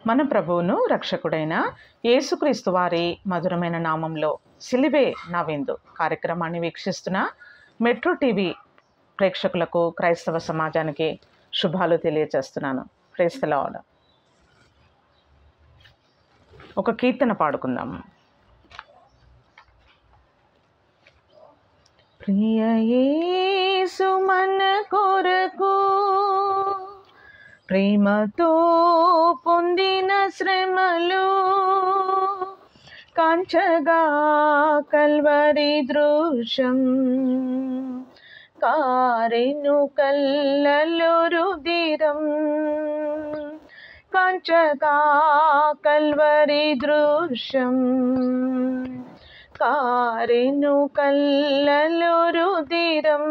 మన ప్రభువును రక్షకుడైన యేసుక్రీస్తు వారి మధురమైన నామంలో సిలువే నా విందు కార్యక్రమాన్ని వీక్షిస్తున్న మెట్రో టీవీ ప్రేక్షకులకు క్రైస్తవ సమాజానికి శుభాలు తెలియజేస్తున్నాను. Praise the lord. ఒక కీర్తన పాడుకుందాం. ప్రియ యేసు మన కొరకు ప్రేమతో పొందిన శ్రమలు కాంచగా కల్వరి దృశ్యం కారెను కళ్ళలో రుధిరం కాంచగా కల్వరి దృశ్యం కారెను కళ్ళలో రుధిరం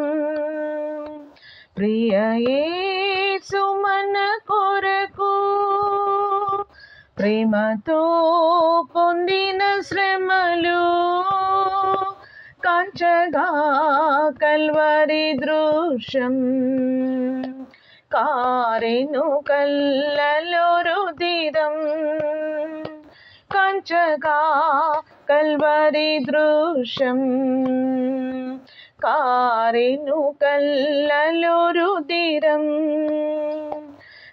ప్రియ యేసు మన కొరకు ప్రేమతో పొందిన శ్రమలు కాంచగా కల్వరి దృశ్యం కారెను కళ్ళలో రుధిరం కాంచగా కల్వరి దృశ్యం కారెను కళ్ళలో రుధిరం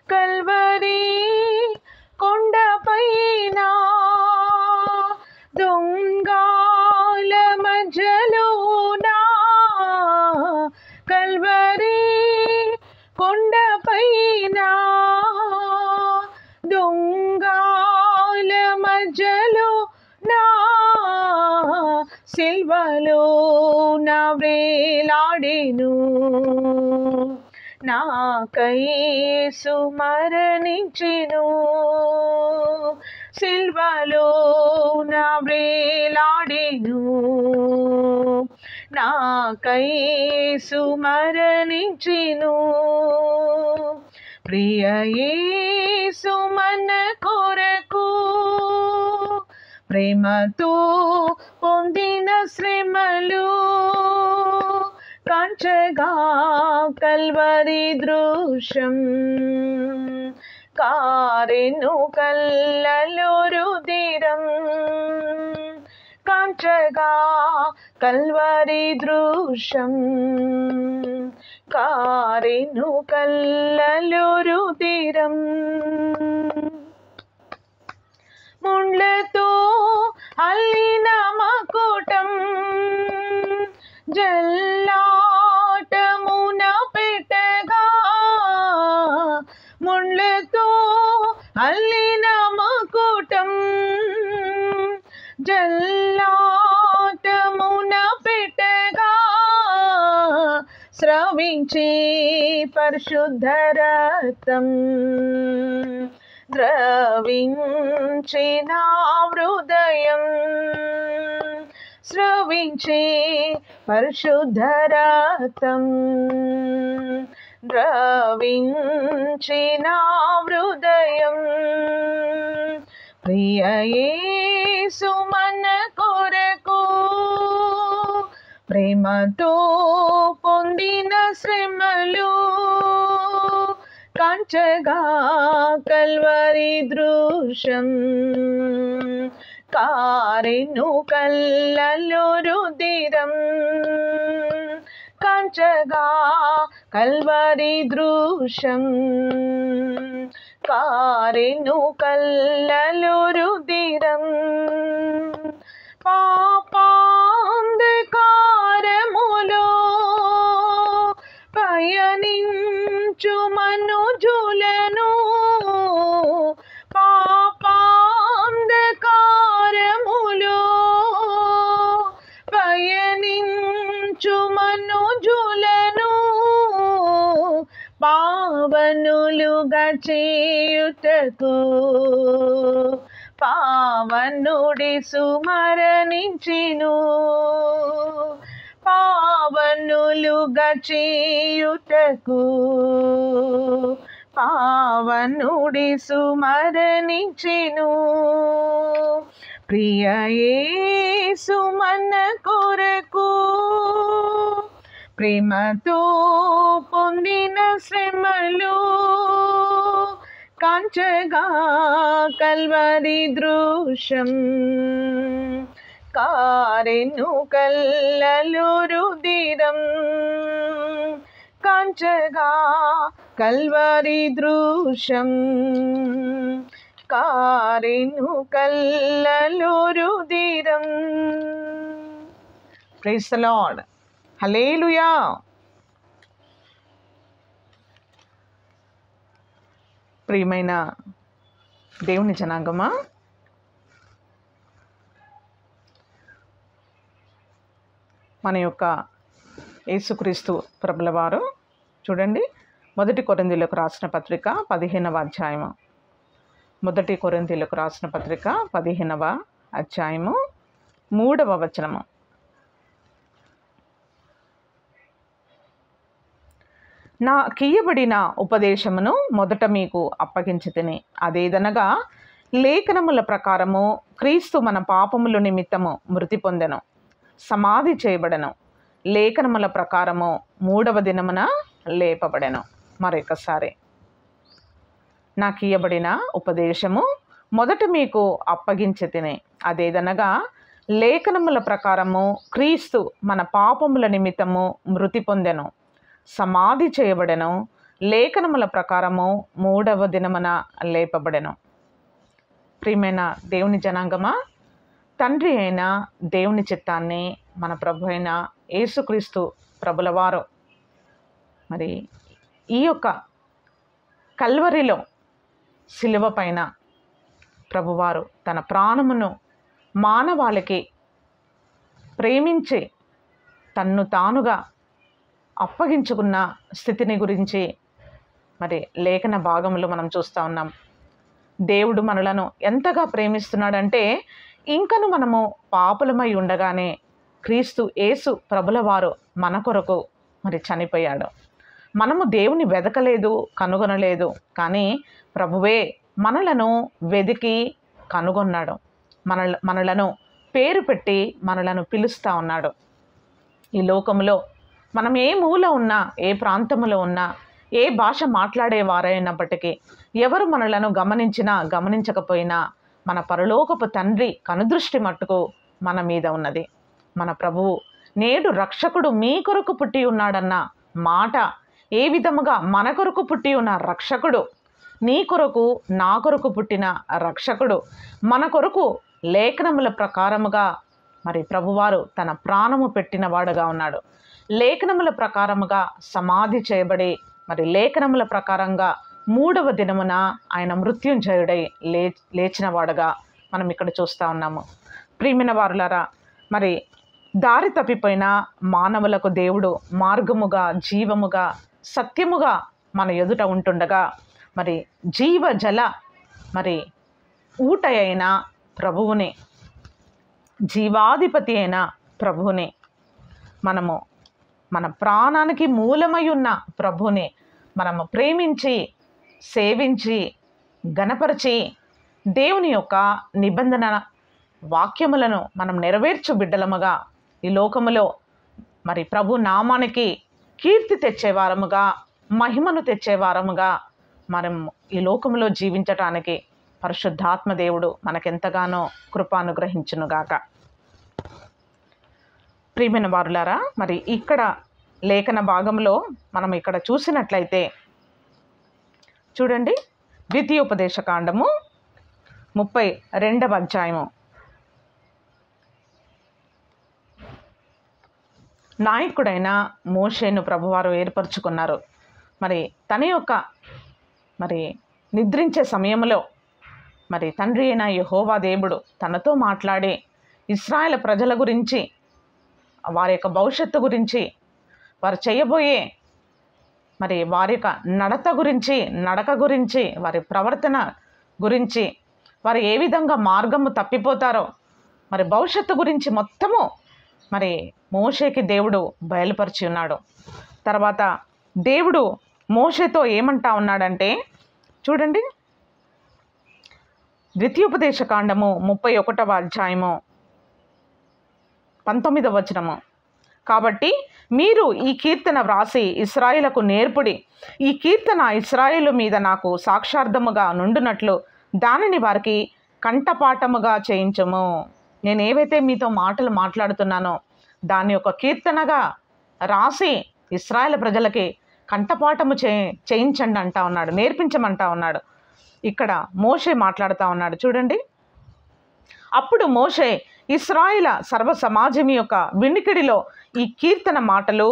కల్వరి కొండపైన దొంగల మధ్యలోనా కల్వరి కొండపైన దొంగల మధ్యలో నా సిల్వలో నా వేలాడెను నాకై యేసు మరణించెను సిల్వలో నా వేలాడెను నాకై యేసు మరణించెను ప్రియ యేసు మన కొరకు ప్రేమతో పొందిన శ్రమలు కాంచగా కల్వరి దృశ్యం కారెను కళ్ళలో రుధిరం కాంచగా కల్వరి దృశ్యం కారెను కళ్ళలో రుధిరం ముండ్లతో అల్లిన మకుటం జల్లాటమున పెట్టగా ముండ్లతో అల్లిన మకుటం జల్లాటమున పెట్టగా స్రవించి పరిశుద్ధ రక్తం ద్రవించి నా హృదయం స్రవించి పరిశుద్ధ రక్తం ద్రవించి నా హృదయం ప్రియ యేసు మన కొరకు ప్రేమతో పొందిన శ్రమలు కాంచగా కల్వరి దృశ్యం కారెను కళ్ళలో రుధిరం కాంచగా కల్వరి దృశ్యం కారెను కళ్ళలో రుధిరం పాపాంధకారములో పయనించు మనుజులను పాపాంధకారములో పయనించు మనుజులను పావనులుగా చేయుటకు పావనుడి సుమరణించెను పావనులుగా చేయుటకు పావనుడి సుమరణించెను ప్రియ యేసు మన కొరకు ప్రేమతో పొందిన శ్రమలు కాంచగా కల్వరి దృశ్యం కారెను కల్లలు రుదిరం కాంచగా కల్వరి దృశ్యం కారెను కల్లలు రుదిరం. Praise the Lord. హల్లెలూయా. ప్రియమైన దేవుని జనాంగమా, మన యొక్క యేసుక్రీస్తు ప్రభుల వారు చూడండి, 1 కొరింథీయులకు రాసిన పత్రిక 15వ అధ్యాయము, 1 కొరింథీయులకు రాసిన పత్రిక 15వ అధ్యాయము 3వ వచనము. నా కీయబడిన ఉపదేశమును మొదట మీకు అప్పగించితిని, అదేదనగా లేఖనముల ప్రకారము క్రీస్తు మన పాపముల నిమిత్తము మృతి పొందెను, సమాధి చేయబడెను, లేఖనముల ప్రకారము 3వ దినమున లేపబడెను. మరొకసారి, నాకీయబడిన ఉపదేశము మొదట మీకు అప్పగించితిని, అదేదనగా లేఖనముల ప్రకారము క్రీస్తు మన పాపముల నిమిత్తము మృతి పొందెను, సమాధి చేయబడెను, లేఖనముల ప్రకారము 3వ దినమున లేపబడెను. ప్రియమైన దేవుని జనాంగమా, తండ్రి అయిన దేవుని చిత్తాన్ని మన ప్రభు అయిన యేసుక్రీస్తు ప్రభుల వారు మరి ఈ యొక్క కల్వరిలో శిలువ పైన ప్రభువారు తన ప్రాణమును మానవాళికి ప్రేమించి తన్ను తానుగా అప్పగించుకున్న స్థితిని గురించి మరి లేఖన భాగంలో మనం చూస్తూ ఉన్నాం. దేవుడు మనలను ఎంతగా ప్రేమిస్తున్నాడంటే, ఇంకను మనము పాపులమై ఉండగానే క్రీస్తు యేసు ప్రభుల వారు మన కొరకు మరి చనిపోయాడు. మనము దేవుని వెదకలేదు, కనుగొనలేదు, కానీ ప్రభువే మనలను వెదికి కనుగొన్నాడు. మనలను పేరు పెట్టి మనలను పిలుస్తూ ఉన్నాడు. ఈ లోకంలో మనం ఏ మూల ఉన్నా, ఏ ప్రాంతంలో ఉన్నా, ఏ భాష మాట్లాడేవారైనప్పటికీ, ఎవరు మనలను గమనించినా గమనించకపోయినా మన పరలోకపు తండ్రి కనుదృష్టి మట్టుకు మన మీద ఉన్నది. మన ప్రభువు నేడు రక్షకుడు మీ కొరకు పుట్టి ఉన్నాడన్న మాట ఏ విధముగా మన కొరకు పుట్టి ఉన్న రక్షకుడు, నీ కొరకు నా కొరకు పుట్టిన రక్షకుడు మన కొరకు లేఖనముల ప్రకారముగా మరి ప్రభువారు తన ప్రాణము పెట్టిన వాడుగా ఉన్నాడు. లేఖనముల ప్రకారముగా సమాధి చేయబడి మరి లేఖనముల ప్రకారంగా 3వ దినమున ఆయన మృత్యుంజయుడై లేచిన వాడుగా మనం ఇక్కడ చూస్తూ ఉన్నాము. ప్రియమైన వారులారా, మరి దారి తప్పిపోయిన మానవులకు దేవుడు మార్గముగా, జీవముగా, సత్యముగా మన ఎదుట ఉంటుండగా, మరి జీవజల మరి ఊట అయిన ప్రభువుని, జీవాధిపతి అయిన ప్రభువుని, మనము మన ప్రాణానికి మూలమై ఉన్న ప్రభువుని మనము ప్రేమించి, సేవించి, గణపరిచి దేవుని యొక్క నిబంధన వాక్యములను మనం నెరవేర్చు బిడ్డలముగా ఈ లోకములో మరి ప్రభు నామానికి కీర్తి తెచ్చేవారముగా, మహిమను తెచ్చేవారముగా మనం ఈ లోకములో జీవించటానికి పరిశుద్ధాత్మ దేవుడు మనకెంతగానో కృపానుగ్రహించునుగాక. ప్రియమైన వారులారా, మరి ఇక్కడ లేఖన భాగంలో మనం ఇక్కడ చూసినట్లయితే చూడండి, ద్వితీయోపదేశకాండము 32వ అధ్యాయము. నాయకుడైన మోషేను ప్రభువారు ఏర్పరచుకున్నారు. మరి తన యొక్క మరి నిద్రించే సమయంలో మరి తండ్రి అయిన యెహోవా దేవుడు తనతో మాట్లాడి ఇశ్రాయేలు ప్రజల గురించి, వారి యొక్క భవిష్యత్తు గురించి, వారు చేయబోయే మరి వారి యొక్క నడక గురించి, వారి ప్రవర్తన గురించి, వారు ఏ విధంగా మార్గము తప్పిపోతారో మరి భవిష్యత్తు గురించి మొత్తము మరి మోషేకి దేవుడు బయలుపరిచి ఉన్నాడు. తర్వాత దేవుడు మోషేతో ఏమంటా ఉన్నాడంటే చూడండి, ద్వితీయోపదేశకాండము 31వ అధ్యాయము 19వ వచనము. కాబట్టి మీరు ఈ కీర్తన వ్రాసి ఇశ్రాయేలుకు నేర్పుడి. ఈ కీర్తన ఇశ్రాయేలు మీద నాకు సాక్షార్థముగా నుండునట్లు దానిని వారికి కంఠపాఠముగా చేయించము. నేను ఏవైతే మీతో మాటలు మాట్లాడుతున్నానో దాని యొక్క కీర్తనగా రాసి ఇశ్రాయేలు ప్రజలకి కంఠపాఠము చేయించండి అంటా ఉన్నాడు, నేర్పించమంటా ఉన్నాడు. ఇక్కడ మోషే మాట్లాడుతూ ఉన్నాడు చూడండి. అప్పుడు మోషే ఇశ్రాయేల సర్వ సమాజం యొక్క వినికిడిలో ఈ కీర్తన మాటలు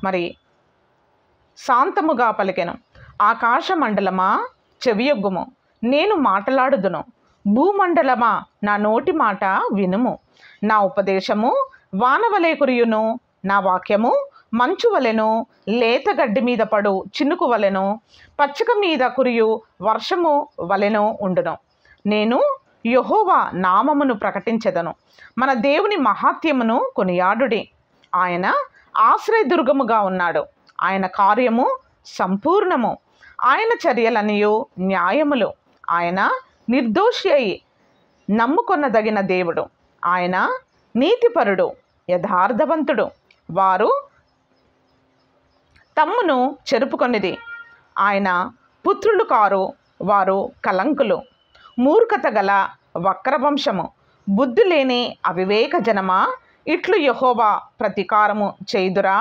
మరి శాంతముగా పలికెను. ఆకాశ మండలమా చెవియొగ్గుము, నేను మాట్లాడుదును. భూమండలమా నా నోటి మాట వినుము. నా ఉపదేశము వానవలే కురియును, నా వాక్యము మంచు వలెను, లేత గడ్డి మీద పడు చినుకు వలెను, పచ్చిక మీద కురియు వర్షము వలెను ఉండును. నేను యెహోవా నామమును ప్రకటించెదను. మన దేవుని మహాత్యమును కొనియాడుడి. ఆయన ఆశ్రయదుర్గముగా ఉన్నాడు. ఆయన కార్యము సంపూర్ణము. ఆయన చర్యలనియు న్యాయములు. ఆయన నిర్దోషి అయి నమ్ముకొనదగిన దేవుడు. ఆయన నీతిపరుడు, యథార్థవంతుడు. వారు తమ్మును చెరుపుకొనిది. ఆయన పుత్రులు కారు, వారు కలంకులు. మూర్ఖత గల వక్రవంశము, బుద్ధి లేని అవివేక జనమా, ఇట్లు యెహోవా ప్రతీకారము చేయుదురా?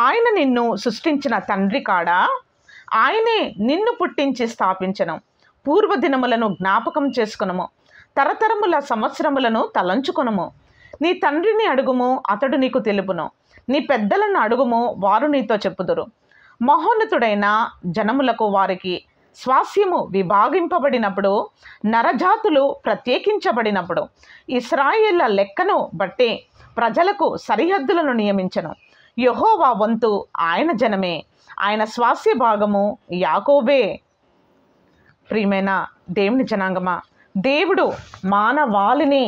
ఆయన నిన్ను సృష్టించిన తండ్రి కాడా? ఆయనే నిన్ను పుట్టించి స్థాపించను. పూర్వదినములను జ్ఞాపకం చేసుకొనుము, తరతరముల సంవత్సరములను తలంచుకొనుము. నీ తండ్రిని అడుగుము, అతడు నీకు తెలుపును. నీ పెద్దలను అడుగుము, వారు నీతో చెప్పుదురు. మహోన్నతుడైన జనములకు వారికి స్వాస్యము విభాగింపబడినప్పుడు, నరజాతులు ప్రత్యేకించబడినప్పుడు, ఇశ్రాయేళ్ల లెక్కను బట్టి ప్రజలకు సరిహద్దులను నియమించను. యెహోవా వంతు ఆయన జనమే, ఆయన స్వాస్య భాగము యాకోబే. ప్రియమైన దేవుని జనాంగమా, దేవుడు మానవాళిని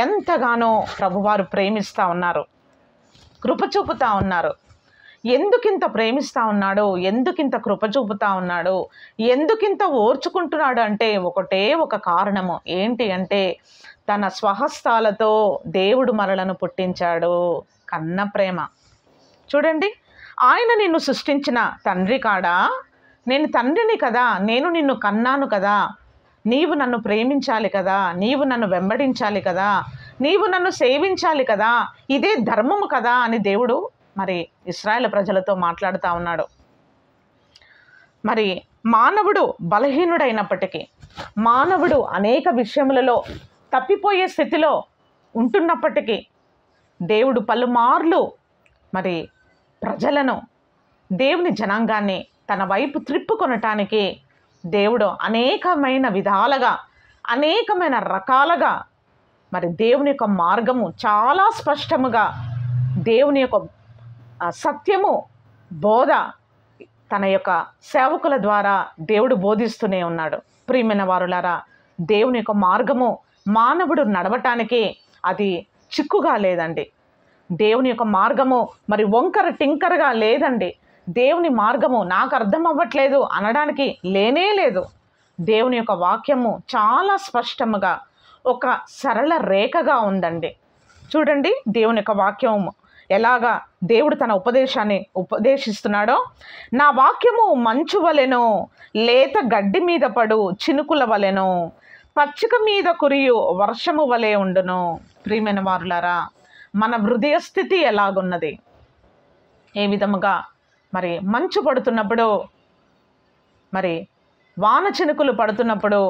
ఎంతగానో ప్రభువారు ప్రేమిస్తూ ఉన్నారు, కృప చూపుతూ ఉన్నారు. ఎందుకింత ప్రేమిస్తూ ఉన్నాడు, ఎందుకింత కృప చూపుతూ ఉన్నాడు, ఎందుకింత ఓర్చుకుంటున్నాడు అంటే ఒకటే ఒక కారణము. ఏంటి అంటే తన స్వహస్తాలతో దేవుడు మనలను పుట్టించాడు. కన్న ప్రేమ చూడండి. ఆయన నిన్ను సృష్టించిన తండ్రి కాడా? నేను తండ్రిని కదా, నేను నిన్ను కన్నాను కదా, నీవు నన్ను ప్రేమించాలి కదా, నీవు నన్ను వెంబడించాలి కదా, నీవు నన్ను సేవించాలి కదా, ఇదే ధర్మము కదా అని దేవుడు మరి ఇశ్రాయేలు ప్రజలతో మాట్లాడుతూ ఉన్నాడు. మరి మానవుడు బలహీనుడైనప్పటికీ, మానవుడు అనేక విషయములలో తప్పిపోయే స్థితిలో ఉంటున్నప్పటికీ దేవుడు పలుమార్లు మరి ప్రజలను, దేవుని జనాంగాన్ని తన వైపు త్రిప్పుకొనటానికి దేవుడు అనేకమైన విధాలుగా, అనేకమైన రకాలుగా మరి దేవుని యొక్క మార్గము చాలా స్పష్టముగా, దేవుని యొక్క సత్యము బోధ తన యొక్క సేవకుల ద్వారా దేవుడు బోధిస్తూనే ఉన్నాడు. ప్రియమైన వారులారా, దేవుని యొక్క మార్గము మానవుడు నడవటానికి అది చిక్కుగా లేదండి. దేవుని యొక్క మార్గము మరి వంకర టింకరగా లేదండి. దేవుని మార్గము నాకు అర్థం అవ్వట్లేదు అనడానికి లేనే లేదు. దేవుని యొక్క వాక్యము చాలా స్పష్టముగా ఒక సరళ రేఖగా ఉందండి. చూడండి దేవుని యొక్క వాక్యం ఎలాగా దేవుడు తన ఉపదేశాన్ని ఉపదేశిస్తున్నాడో. నా వాక్యము మంచు వలెను, లేత గడ్డి మీద పడు చినుకుల వలెను, పచ్చిక మీద కురియు వర్షము వలె ఉండును. ప్రియమైన వారులారా, మన హృదయ స్థితి ఎలాగున్నది? ఏ విధముగా మరి మంచు పడుతున్నప్పుడు, మరి వాన చినుకులు పడుతున్నప్పుడు,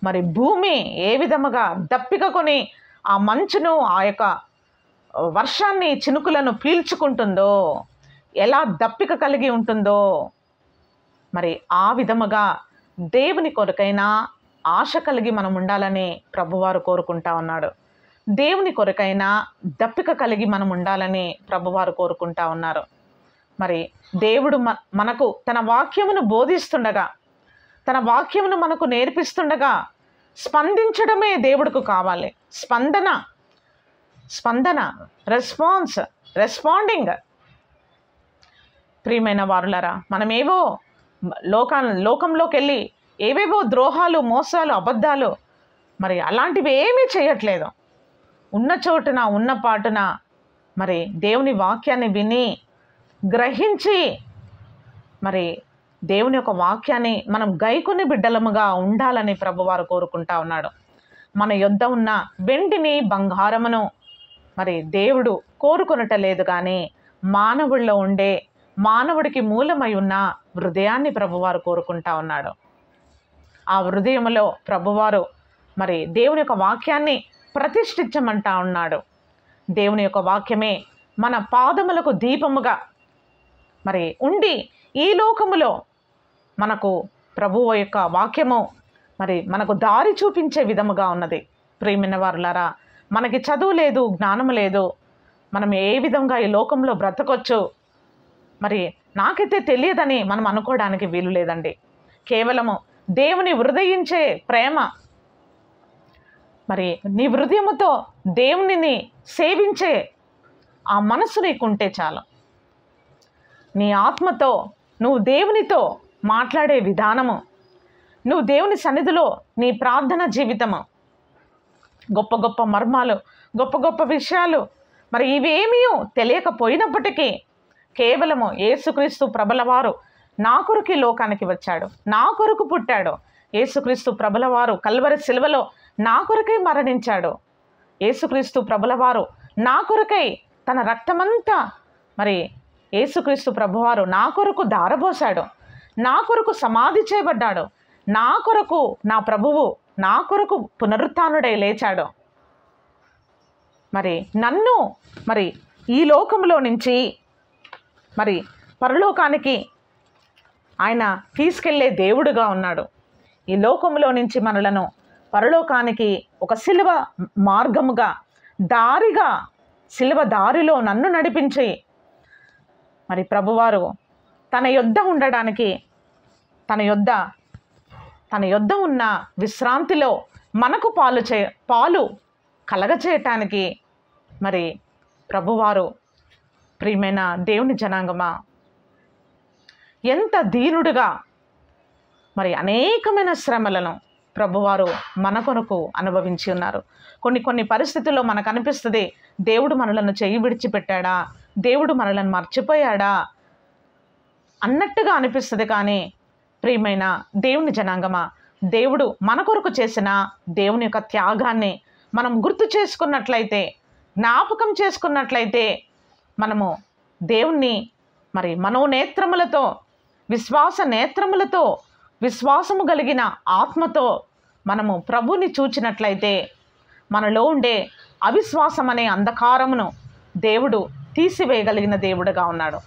మరి భూమి ఏ విధముగా దప్పిక కొని ఆ మంచును, ఆ యొక్క వర్షాన్ని, చినుకులను పీల్చుకుంటుందో, ఎలా దప్పిక కలిగి ఉంటుందో, మరి ఆ విధముగా దేవుని కొరకైనా ఆశ కలిగి మనం ఉండాలని ప్రభువారు కోరుకుంటా ఉన్నాడు. దేవుని కొరకైనా దప్పిక కలిగి మనం ఉండాలని ప్రభువారు కోరుకుంటా ఉన్నారు. మరి దేవుడు మనకు తన వాక్యమును బోధిస్తుండగా, తన వాక్యమును మనకు నేర్పిస్తుండగా స్పందించడమే దేవుడికి కావాలి. స్పందన, రెస్పాండింగ్. ప్రియమైన వారులారా, మనమేవో లోకంలోకి వెళ్ళి ఏవేవో ద్రోహాలు, మోసాలు, అబద్ధాలు మరి అలాంటివి ఏమీ చేయట్లేదు. ఉన్న చోటున, ఉన్న పాటున మరి దేవుని వాక్యాన్ని విని గ్రహించి మరి దేవుని యొక్క వాక్యాన్ని మనం గైకొని బిడ్డలముగా ఉండాలని ప్రభువారు కోరుకుంటా ఉన్నాడు. మన యొద్ద ఉన్న వెండిని బంగారమును మరి దేవుడు కోరుకొనటలేదు, కానీ మానవుల్లో ఉండే మానవుడికి మూలమై ఉన్న హృదయాన్ని ప్రభువారు కోరుకుంటా ఉన్నాడు. ఆ హృదయంలో ప్రభువారు మరి దేవుని యొక్క వాక్యాన్ని ప్రతిష్ఠించమంటా ఉన్నాడు. దేవుని యొక్క వాక్యమే మన పాదములకు దీపముగా మరి ఉండి ఈ లోకములో మనకు ప్రభువు యొక్క వాక్యము మరి మనకు దారి చూపించే విధముగా ఉన్నది. ప్రియమైన వారులారా, మనకి చదువు లేదు, జ్ఞానం లేదు, మనం ఏ విధంగా ఈ లోకంలో బ్రతకొచ్చు మరి నాకైతే తెలియదని మనం అనుకోవడానికి వీలు లేదండి. కేవలము దేవుని హృదయించే ప్రేమ, మరి నీ హృదయముతో దేవునిని సేవించే ఆ మనసు నీకుంటే చాలు. నీ ఆత్మతో నువ్వు దేవునితో మాట్లాడే విధానము, నువ్వు దేవుని సన్నిధిలో నీ ప్రార్థన జీవితము, గొప్ప గొప్ప మర్మాలు, గొప్ప గొప్ప విషయాలు మరి ఇవేమీ తెలియకపోయినప్పటికీ కేవలము యేసుక్రీస్తు ప్రభులవారు నా కొరకు ఈ లోకానికి వచ్చాడు, నా కొరకు పుట్టాడు. యేసుక్రీస్తు ప్రభులవారు కల్వరి శిలువలో నా కొరకై మరణించాడు. యేసుక్రీస్తు ప్రభులవారు నా కొరకై తన రక్తమంతా మరి యేసుక్రీస్తు ప్రభువారు నా కొరకు దారబోసాడు, నా కొరకు సమాధి చేయబడ్డాడు, నా కొరకు నా ప్రభువు నా కొరకు పునరుత్థానుడై లేచాడు. మరి నన్ను మరి ఈ లోకంలో నుంచి మరి పరలోకానికి ఆయన తీసుకెళ్లే దేవుడుగా ఉన్నాడు. ఈ లోకంలో నుంచి మనలను పరలోకానికి ఒక సిలువ మార్గముగా, దారిగా, సిలువ దారిలో నన్ను నడిపించి మరి ప్రభువారు తన యొద్ద ఉండడానికి, తన యొద్ద ఉన్న విశ్రాంతిలో మనకు పాలు కలగచేయటానికి మరి ప్రభువారు, ప్రియమైన దేవుని జనాంగమా, ఎంత దీనుడుగా మరి అనేకమైన శ్రమలను ప్రభువారు మన కొరకు అనుభవించి ఉన్నారు. కొన్ని పరిస్థితుల్లో మనకు అనిపిస్తుంది, దేవుడు మనలను చేయి విడిచిపెట్టాడా, దేవుడు మనలను మర్చిపోయాడా అన్నట్టుగా అనిపిస్తుంది. కానీ ప్రియమైన దేవుని జనాంగమా, దేవుడు మన కొరకు చేసిన దేవుని యొక్క త్యాగాన్ని మనం గుర్తు చేసుకున్నట్లయితే, జ్ఞాపకం చేసుకున్నట్లయితే, మనము దేవుణ్ణి మరి మనోనేత్రములతో, విశ్వాస నేత్రములతో, విశ్వాసము కలిగిన ఆత్మతో మనము ప్రభుని చూచినట్లయితే మనలో ఉండే అవిశ్వాసం అనే అంధకారమును దేవుడు తీసివేయగలిగిన దేవుడుగా ఉన్నాడు.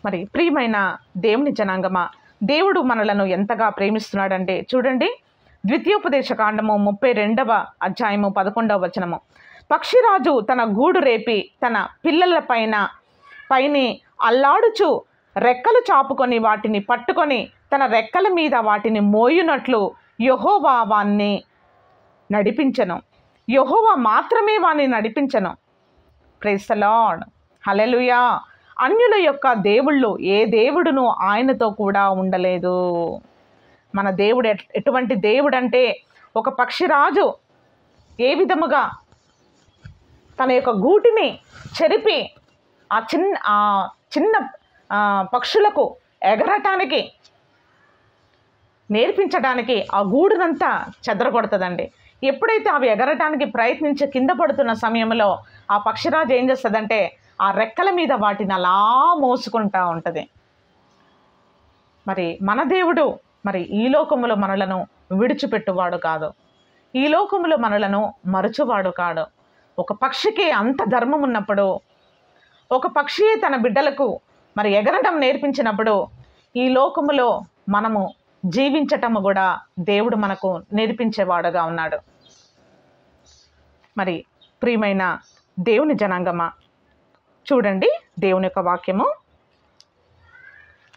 మరి ప్రియమైన దేవుని జనాంగమా, దేవుడు మనలను ఎంతగా ప్రేమిస్తున్నాడంటే చూడండి, ద్వితీయోపదేశకాండము 32వ అధ్యాయము 11వ వచనము. పక్షిరాజు తన గూడు రేపి తన పిల్లల పైని అల్లాడుచు రెక్కలు చాపుకొని వాటిని పట్టుకొని తన రెక్కల మీద వాటిని మోయునట్లు యెహోవా వాణ్ణి నడిపించెను. యెహోవా మాత్రమే వాణ్ణి నడిపించెను. ప్రైజ్ ది లార్డ్, హల్లెలూయా. అన్యుల యొక్క దేవుళ్ళు ఏ దేవుడును ఆయనతో కూడా ఉండలేదు. మన దేవుడు ఎటువంటి దేవుడు అంటే, ఒక పక్షిరాజు ఏ విధముగా తన యొక్క గూటిని చెరిపి ఆ చిన్న పక్షులకు ఎగరటానికి నేర్పించడానికి ఆ గూడునంతా చెదరగొడుతుందండి. ఎప్పుడైతే అవి ఎగరటానికి ప్రయత్నించి కింద పడుతున్న సమయంలో ఆ పక్షిరాజు ఏం చేస్తుందంటే ఆ రెక్కల మీద వాటిని అలా మోసుకుంటూ ఉంటుంది. మరి మన దేవుడు మరి ఈ లోకములో మనలను విడిచిపెట్టువాడు కాదు, ఈ లోకములో మనలను మరచువాడు కాడు. ఒక పక్షికి అంత ధర్మం ఉన్నప్పుడు, ఒక పక్షియే తన బిడ్డలకు మరి ఎగరడం నేర్పించినప్పుడు, ఈ లోకములో మనము జీవించటము కూడా దేవుడు మనకు నేర్పించేవాడుగా ఉన్నాడు. మరి ప్రియమైన దేవుని జనాంగమా, చూడండి దేవుని యొక్క వాక్యము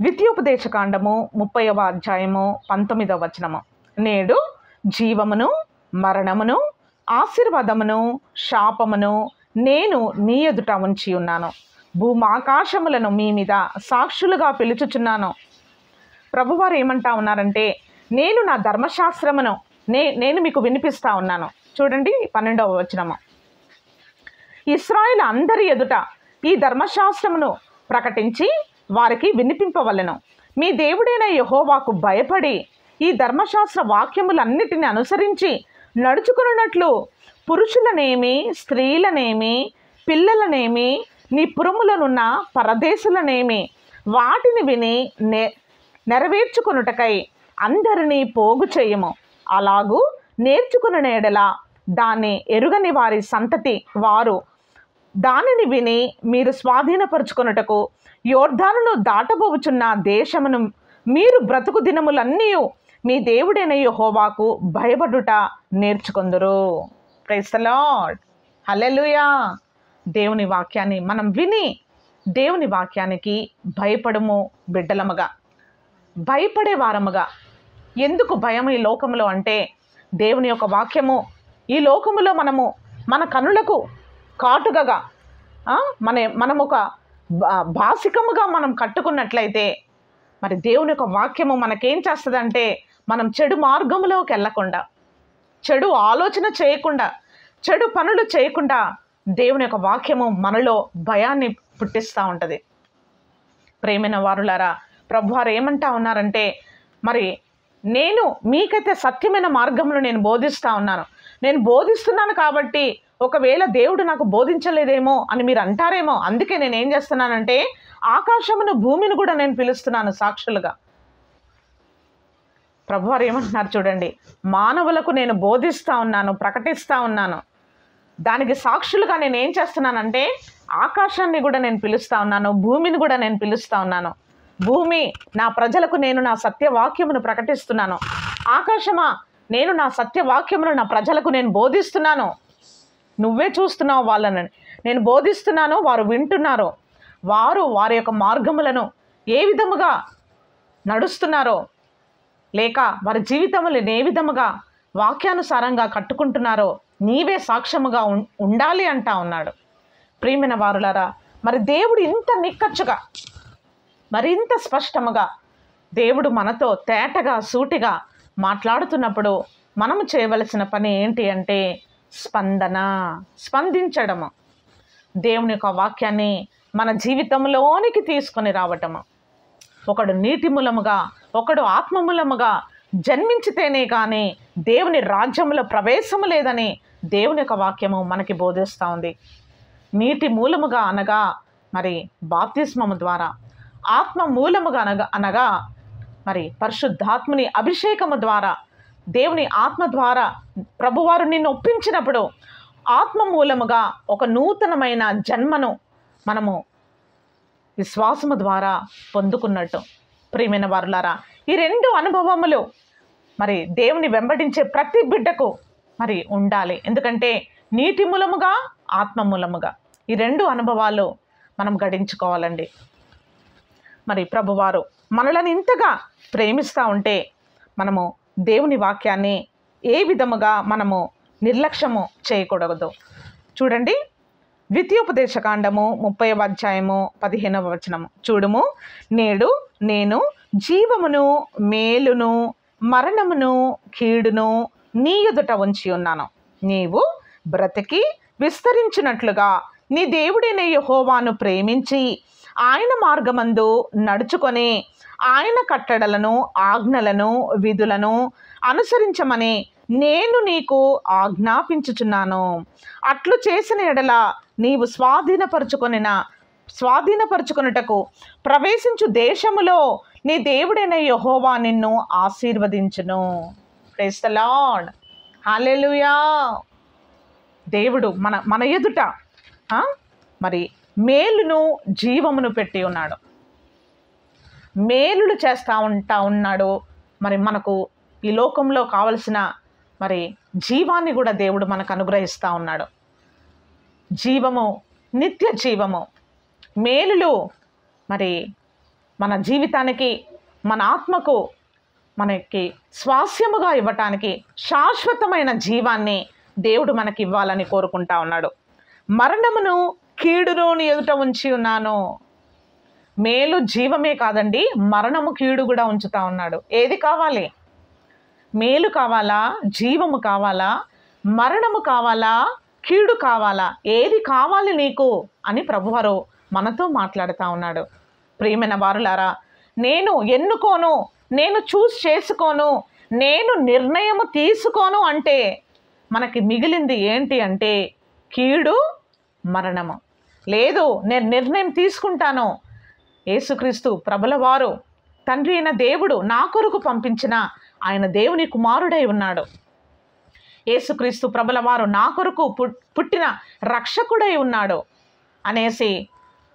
ద్వితీయోపదేశకాండము 30వ అధ్యాయము 19వ వచనము. నేడు జీవమును మరణమును ఆశీర్వాదమును శాపమును నేను నీ ఎదుట ఉంచి ఉన్నాను. భూమాకాశములను మీ మీద సాక్షులుగా పిలుచుచున్నాను. ప్రభువారు ఏమంటా ఉన్నారంటే, నేను నా ధర్మశాస్త్రమును నేను మీకు వినిపిస్తా ఉన్నాను. చూడండి 12వ వచనము. ఇశ్రాయేలు అందరి ఎదుట ఈ ధర్మశాస్త్రమును ప్రకటించి వారికి వినిపింపవలెను. మీ దేవుడైన యెహోవాకు భయపడి ఈ ధర్మశాస్త్ర వాక్యములన్నిటిని అనుసరించి నడుచుకున్నట్లు పురుషులనేమి, స్త్రీలనేమి, పిల్లలనేమి, నీ పురములనున్న పరదేశులనేమి వాటిని విని నెరవేర్చుకొనుటకై అందరినీ పోగు చేయము. అలాగూ నేర్చుకున్న ఎడల దాన్ని ఎరుగని వారి సంతతి వారు దానిని విని మీరు స్వాధీనపరుచుకొనుటకు యోర్దానును దాటబోచున్న దేశమును మీరు బ్రతుకు దినములన్నీ మీ దేవుడైన యెహోవాకు భయపడుట నేర్చుకొందురు. Praise the Lord. హల్లెలూయా. దేవుని వాక్యాన్ని మనం విని దేవుని వాక్యానికి భయపడము బిడ్డలముగా, భయపడే వారముగా. ఎందుకు భయం ఈ లోకములో అంటే, దేవుని యొక్క వాక్యము ఈ లోకములో మన కనులకు కాటుకగా మనం ఒక భాసికముగా మనం కట్టుకున్నట్లయితే, మరి దేవుని యొక్క వాక్యము మనకేం చేస్తుందంటే, మనం చెడు మార్గంలోకి వెళ్ళకుండా, చెడు ఆలోచన చేయకుండా, చెడు పనులు చేయకుండా దేవుని యొక్క వాక్యము మనలో భయాన్ని పుట్టిస్తూ ఉంటుంది. ప్రేమైన వారులారా, ప్రభువారు ఏమంటా ఉన్నారంటే, మరి నేను మీకైతే సత్యమైన మార్గమును నేను బోధిస్తూ ఉన్నాను. నేను బోధిస్తున్నాను కాబట్టి ఒకవేళ దేవుడు నాకు బోధించలేదేమో అని మీరు అంటారేమో. అందుకే నేను ఏం చేస్తున్నానంటే, ఆకాశమును భూమిని కూడా నేను పిలుస్తున్నాను సాక్షులుగా. ప్రభువారు ఏమంటున్నారు చూడండి, మానవులకు నేను బోధిస్తూ ఉన్నాను, ప్రకటిస్తూ ఉన్నాను. దానికి సాక్షులుగా నేను ఏం చేస్తున్నానంటే, ఆకాశాన్ని కూడా నేను పిలుస్తూ ఉన్నాను, భూమిని కూడా నేను పిలుస్తూ ఉన్నాను. భూమి, నా ప్రజలకు నేను నా సత్యవాక్యమును ప్రకటిస్తున్నాను. ఆకాశమా, నేను నా సత్యవాక్యమును నా ప్రజలకు నేను బోధిస్తున్నాను. నువ్వే చూస్తున్నావు వాళ్ళని. నేను బోధిస్తున్నాను, వారు వింటున్నారు. వారి యొక్క మార్గములను ఏ విధముగా నడుస్తున్నారో, లేక వారి జీవితములను ఏ విధముగా వాక్యానుసారంగా కట్టుకుంటున్నారో నీవే సాక్ష్యముగా ఉండాలి అంటా ఉన్నాడు. ప్రియమైన వారులారా, మరి దేవుడు ఇంత నిక్కచ్చుగా, మరింత స్పష్టముగా దేవుడు మనతో తేటగా సూటిగా మాట్లాడుతున్నప్పుడు మనము చేయవలసిన పని ఏంటి అంటే, స్పందించడము. దేవుని యొక్క వాక్యాన్ని మన జీవితంలోనికి తీసుకొని రావటము. ఒకడు నీటి మూలముగా, ఒకడు ఆత్మ మూలముగా జన్మించితేనే కానీ దేవుని రాజ్యములో ప్రవేశము లేదని దేవుని యొక్క వాక్యము మనకి బోధిస్తూ ఉంది. నీటి మూలముగా అనగా మరి బాప్తిస్మము ద్వారా, ఆత్మ మూలముగా అనగా మరి పరిశుద్ధాత్మని అభిషేకము ద్వారా, దేవుని ఆత్మ ద్వారా ప్రభువారు నిన్ను ఒప్పించినప్పుడు ఆత్మ మూలముగా ఒక నూతనమైన జన్మను మనము విశ్వాసము ద్వారా పొందుకున్నట్టు. ప్రియమైన వారులారా, ఈ రెండు అనుభవములు మరి దేవుని వెంబడించే ప్రతి బిడ్డకు మరి ఉండాలి. ఎందుకంటే నీటి మూలముగా, ఆత్మ మూలముగా ఈ రెండు అనుభవాలు మనం గడించుకోవాలండి. మరి ప్రభువారు మనలను ఇంతగా ప్రేమిస్తూ ఉంటే మనము దేవుని వాక్యాన్ని ఏ విధముగా మనము నిర్లక్ష్యము చేయకూడదు. చూడండి, ద్వితీయోపదేశకాండము 30వ అధ్యాయము 15వ వచనము చూడుము. నేడు నేను జీవమును, మేలును, మరణమును, కీడును నీ ఎదుట ఉంచి ఉన్నాను. నీవు బ్రతికి విస్తరించినట్లుగా నీ దేవుడైన యెహోవాను ప్రేమించి ఆయన మార్గమందు నడుచుకొని ఆయన కట్టడలను, ఆజ్ఞలను, విధులను అనుసరించమని నేను నీకు ఆజ్ఞాపించుచున్నాను. అట్లు చేసిన ఎడల నీవు స్వాధీనపరుచుకొనుటకు ప్రవేశించు దేశములో నీ దేవుడైన యెహోవా నిన్ను ఆశీర్వదించును. Praise the Lord. హల్లెలూయా. దేవుడు మన ఎదుట మరి మేలును, జీవమును పెట్టి ఉన్నాడు. మేలులు చేస్తూ ఉన్నాడు. మరి మనకు ఈ లోకంలో కావలసిన మరి జీవాన్ని కూడా దేవుడు మనకు అనుగ్రహిస్తూ ఉన్నాడు. జీవము, నిత్య జీవము, మేలులు మరి మన జీవితానికి, మన ఆత్మకు మనకి స్వాస్యముగా ఇవ్వటానికి శాశ్వతమైన జీవాన్ని దేవుడు మనకి ఇవ్వాలని కోరుకుంటా ఉన్నాడు. మరణమును, కీడును నీ ఎదుట ఉంచి ఉన్నాను. మేలు జీవమే కాదండి, మరణము, కీడు కూడా ఉంచుతా ఉన్నాడు. ఏది కావాలి? మేలు కావాలా? జీవము కావాలా? మరణము కావాలా? కీడు కావాలా? ఏది కావాలి నీకు అని ప్రభువారు మనతో మాట్లాడుతూ ఉన్నాడు. ప్రియమైన వారులారా, నేను ఎన్నుకోను, నేను చూస్ చేసుకోను, నేను నిర్ణయం తీసుకోను అంటే మనకి మిగిలింది ఏంటి అంటే కీడు, మరణము. లేదు, నేను నిర్ణయం తీసుకుంటాను, యేసుక్రీస్తు ప్రభుల వారు తండ్రి అయిన దేవుడు నా కొరకు పంపించిన ఆయన దేవుని కుమారుడై ఉన్నాడు, యేసుక్రీస్తు ప్రభుల వారు నా కొరకు పుట్టిన రక్షకుడై ఉన్నాడు అనేసి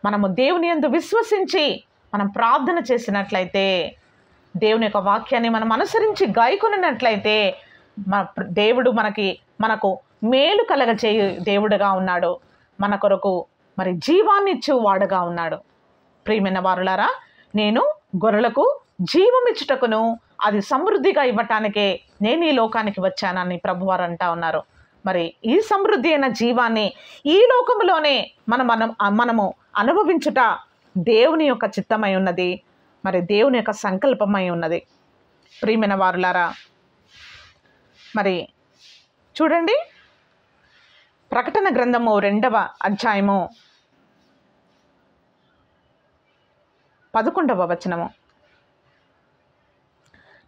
మనము దేవుని యందు విశ్వసించి మనం ప్రార్థన చేసినట్లయితే, దేవుని యొక్క వాక్యాన్ని మనం అనుసరించి గాయకొనినట్లయితే దేవుడు మనకు మేలు కలగచేయు దేవుడుగా ఉన్నాడు, మన కొరకు మరి జీవాన్ని ఇచ్చు వాడుగా ఉన్నాడు. ప్రియమైన వారులారా, నేను గొర్రెలకు జీవమిచ్చుటకును అది సమృద్ధిగా ఇవ్వటానికే నేను ఈ లోకానికి వచ్చానని ప్రభువారు అంటా ఉన్నారు. మరి ఈ సమృద్ధి అయిన జీవాన్ని ఈ లోకములోనే మనము అనుభవించుట దేవుని యొక్క చిత్తమై ఉన్నది, మరి దేవుని యొక్క సంకల్పమై ఉన్నది. ప్రియమైన వారులారా, మరి చూడండి, ప్రకటన గ్రంథము 2వ అధ్యాయము 11వ వచనము.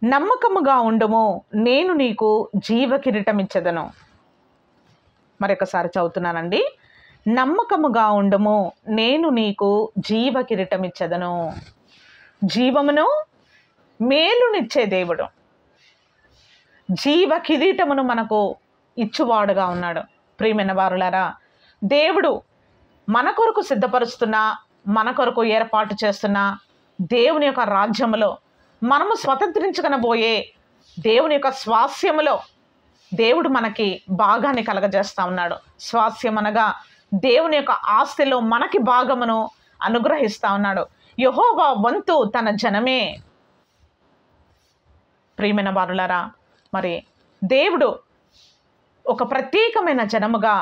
నమ్మకముగా ఉండుము, నేను నీకు జీవ కిరీటం ఇచ్చెదను. మరొకసారి చదువుతున్నానండి. నమ్మకముగా ఉండుము, నేను నీకు జీవ కిరీటం ఇచ్చెదను. జీవమును మేలునిచ్చే దేవుడు, జీవ కిరీటమును మనకు ఇచ్చువాడుగా ఉన్నాడు. ప్రియమైన వారులారా, దేవుడు మన కొరకు సిద్ధపరుస్తున్న, మన కొరకు ఏర్పాటు చేస్తున్న దేవుని యొక్క రాజ్యములో మనము స్వతంత్రించుకొనబోయే దేవుని యొక్క స్వాస్యములో దేవుడు మనకి భాగాన్ని కలగజేస్తూ ఉన్నాడు. స్వాస్యం అనగా దేవుని యొక్క ఆస్తిలో మనకి భాగమును అనుగ్రహిస్తూ ఉన్నాడు. యెహోవా వంతు తన జనమే. ప్రియమైన వారులారా, మరి దేవుడు ఒక ప్రత్యేకమైన జనముగా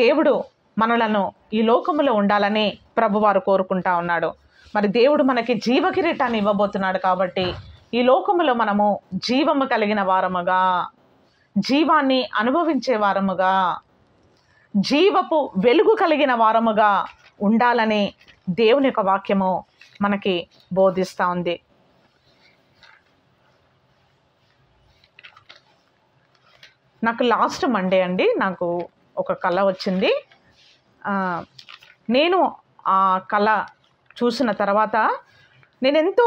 దేవుడు మనలను ఈ లోకములో ఉండాలని ప్రభువారు కోరుకుంటా ఉన్నాడు. మరి దేవుడు మనకి జీవ కిరీటాన్ని ఇవ్వబోతున్నాడు కాబట్టి ఈ లోకములో మనము జీవము కలిగిన వారముగా, జీవాన్ని అనుభవించే వారముగా, జీవపు వెలుగు కలిగిన వారముగా ఉండాలని దేవుని యొక్క వాక్యము మనకి బోధిస్తూ ఉంది. నాకు లాస్ట్ మండే అండి నాకు ఒక కళ వచ్చింది. నేను ఆ కళ చూసిన తర్వాత నేనెంతో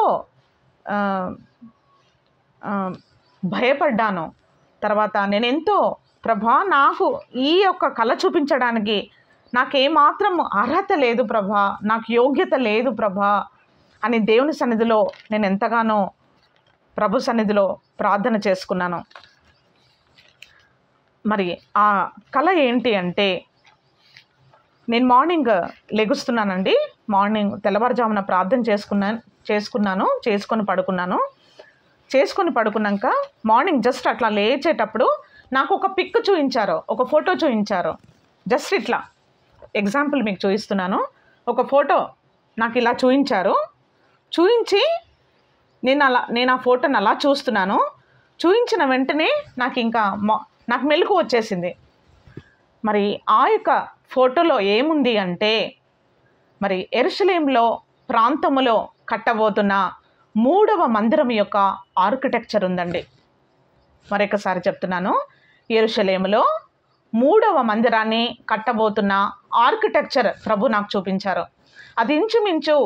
భయపడ్డాను. తర్వాత నేనెంతో ప్రభా, నాకు ఈ యొక్క కళ చూపించడానికి నాకేమాత్రం అర్హత లేదు ప్రభా, నాకు యోగ్యత లేదు ప్రభా అని దేవుని సన్నిధిలో నేను ఎంతగానో ప్రభు సన్నిధిలో ప్రార్థన చేసుకున్నాను. మరి ఆ కళ ఏంటి అంటే, నేను మార్నింగ్ లెగుస్తున్నానండి. మార్నింగ్ తెల్లవారుజామున ప్రార్థన చేసుకొని పడుకున్నాక మార్నింగ్ జస్ట్ అట్లా లేచేటప్పుడు నాకు ఒక పిక్ చూపించారు, ఒక ఫోటో చూపించారు. జస్ట్ ఇట్లా ఎగ్జాంపుల్ మీకు చూపిస్తున్నాను. ఒక ఫోటో నాకు ఇలా చూపించారు. చూపించి నేను ఆ ఫోటోని అలా చూస్తున్నాను. చూపించిన వెంటనే నాకు మెలకు వచ్చేసింది. మరి ఆ యొక్క ఫోటోలో ఏముంది అంటే, మరి యెరూషలేములో ప్రాంతములో కట్టబోతున్న 3వ మందిరం యొక్క ఆర్కిటెక్చర్ ఉందండి. మరొకసారి చెప్తున్నాను, యెరూషలేములో 3వ మందిరాన్ని కట్టబోతున్న ఆర్కిటెక్చర్ ప్రభు నాకు చూపించారు. అది ఇంచుమించు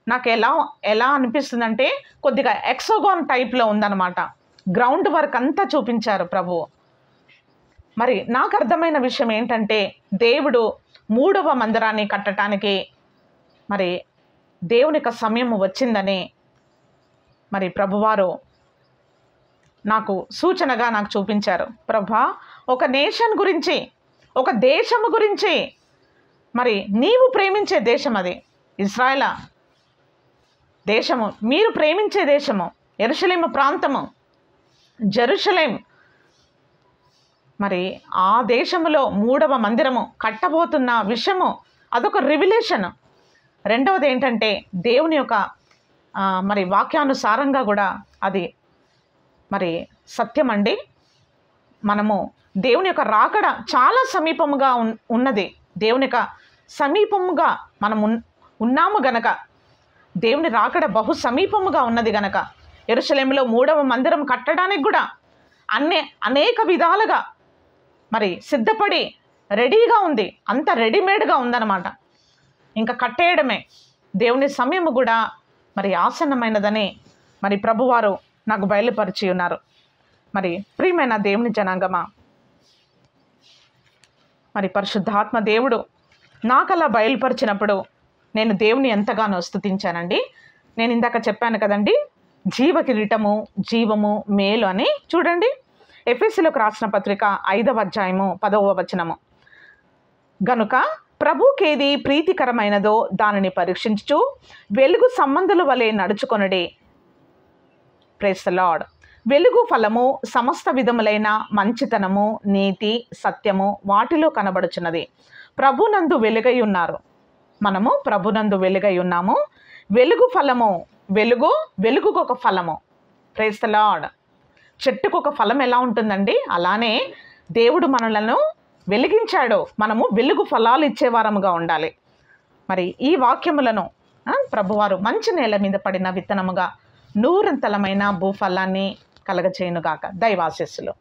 నాకు ఎలా అనిపిస్తుందంటే కొద్దిగా ఎక్సోగాన్ టైప్లో ఉందన్నమాట. గ్రౌండ్ వర్క్ అంతా చూపించారు ప్రభు. మరి నాకు అర్థమైన విషయం ఏంటంటే, దేవుడు 3వ మందిరాన్ని కట్టడానికి మరి దేవుని యొక్క సమయం వచ్చిందని మరి ప్రభువారు నాకు సూచనగా నాకు చూపించారు. ప్రభా, ఒక నేషన్ గురించి, ఒక దేశము గురించి, మరి నీవు ప్రేమించే దేశం అది ఇజ్రాయెల్ దేశము, మీరు ప్రేమించే దేశము యెరూషలేము ప్రాంతము, జెరూషలేం. మరి ఆ దేశములో 3వ మందిరము కట్టబోతున్న విషయము అదొక రివిలేషన్. రెండవది ఏంటంటే దేవుని యొక్క మరి వాక్యానుసారంగా కూడా అది మరి సత్యం అండి. మనము దేవుని యొక్క రాకడ చాలా సమీపముగా ఉన్నది. దేవుని యొక్క సమీపముగా మనం ఉన్నాము గనక, దేవుని రాకడ బహు సమీపముగా ఉన్నది గనక, యెరూషలేములో 3వ మందిరం కట్టడానికి కూడా అనేక విధాలుగా మరి సిద్ధపడి రెడీగా ఉంది. అంత రెడీమేడ్గా ఉందన్నమాట. ఇంకా కట్టేయడమే. దేవుని సమయము కూడా మరి ఆసన్నమైనదని మరి ప్రభువారు నాకు బయలుపరిచి ఉన్నారు. మరి ప్రియమైన దేవుని జనాంగమా, మరి పరిశుద్ధాత్మ దేవుడు నాకు అలా బయలుపరిచినప్పుడు నేను దేవుని ఎంతగానో స్తుతించానండి. నేను ఇందాక చెప్పాను కదండి, జీవ కిరీటము, జీవము, మేలు అని. చూడండి, ఎఫెసీయులకు రాసిన పత్రిక 5వ అధ్యాయము 10వ వచనము. గనుక ప్రభుకేది ప్రీతికరమైనదో దానిని పరీక్షించుచు వెలుగు సంబంధుల వలె నడుచుకొనుడి. Praise the lord. వెలుగు ఫలము సమస్త విధములైన మంచితనము, నీతి, సత్యము వాటిలో కనబడుచున్నది. ప్రభునందు వెలుగై ఉన్నారు. మనము ప్రభునందు వెలుగై ఉన్నాము. వెలుగు ఫలము, వెలుగుకు ఒక ఫలము. Praise the lord. చెట్టుకు ఒక ఫలం ఎలా ఉంటుందండి, అలానే దేవుడు మనలను వెలిగించాడు. మనము వెలుగు ఫలాలు ఇచ్చేవారముగా ఉండాలి. మరి ఈ వాక్యములను ప్రభువారు మంచి నేల మీద పడిన విత్తనముగా 100 భూఫలాన్ని కలగచేయునుగాక. దైవాశీస్సులు.